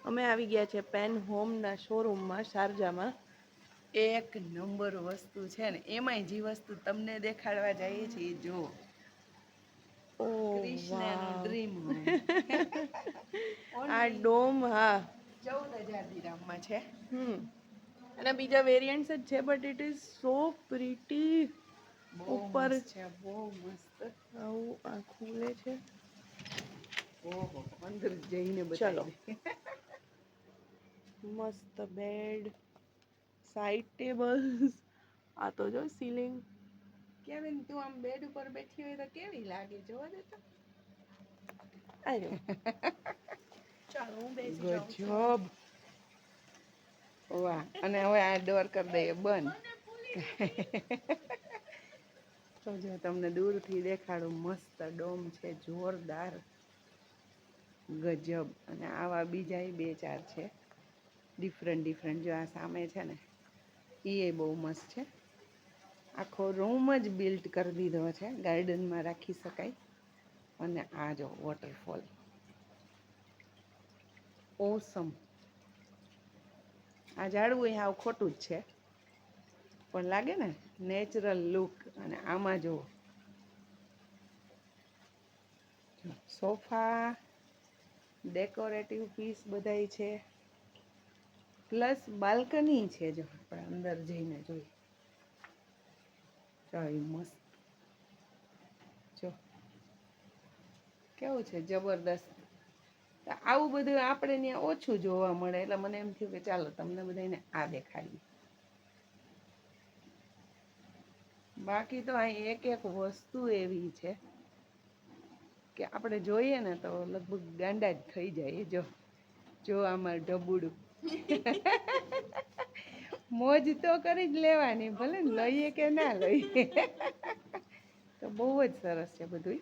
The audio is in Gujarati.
અમે આવી ગયા છે પેન હોમના શોરૂમમાં શારજામાં. એક નંબર વસ્તુ છે ને, એમાંય જે વસ્તુ તમને દેખાડવા જઈએ છીએ જો ઓ ક્રિષ્નાનું વાવ. Dream home. આ ઓનલી ડોમ, હા. 14,000 દિરહમમાં છે. અને બીજા વેરિયન્ટ્સ જ છે, but it is so pretty. બહુ ઉપર મસ્ત છે, બહુ મસ્ત. આવું આ ખુલે છે. ઓહો, અંદર જઈને ચલો. બતાવી દે. મસ્ત બેડ, સાઈડ ટેબલ્સ. આ તો જો સીલિંગ. કેવીન, તું આમ બેડ ઉપર બેઠી હોય તો કેવી લાગે જોવા દે તો. આજો. ચાલો હું બેસી જાઉં છું. ગજબ. વાહ, અને હવે આ ડોર કરી દઈએ બંધ. તો જો તમને દૂરથી દેખાડું, મસ્ત ડોમ છે, જોરદાર. ગજબ. અને આવા બીજાય બે ચાર છે, ડિફરન્ટ ડિફરન્ટ. જો આ સામે છે ને, એ બહુ મસ્ત છે. આખો રૂમ જ બિલ્ટ કરી દીધો છે, ગાર્ડનમાં રાખી શકાય. અને આ જો વોટરફોલ. ઓસમ. આ ઝાડવું એ હાવ ખોટું જ છે, પણ લાગે ને નેચરલ લુક. અને આમાં જુઓ, સોફા, ડેકોરેટિવ પીસ બધાય છે. પ્લસ બાલ્કની છે, જો આપણે અંદર જઈને જોઈએ. ચાય મસ્ત. જો કેવું છે, જબરદસ્ત. આવું બધું આપણે ત્યાં ઓછું જોવા મળે, એટલે મને એમ થયું કે ચાલો તમને બધાને આ દેખાડીએ. બાકી તો અહીં એક એક વસ્તુ એવી છે કે આપણે જોઈએ ને તો લગભગ ગાંડા જ થઈ જાય. જો આમાં ઢબુડું. મોજ તો કરી જ લેવાની, ભલે ને લઈએ કે ના લઈએ. તો બહુ જ સરસ છે બધું.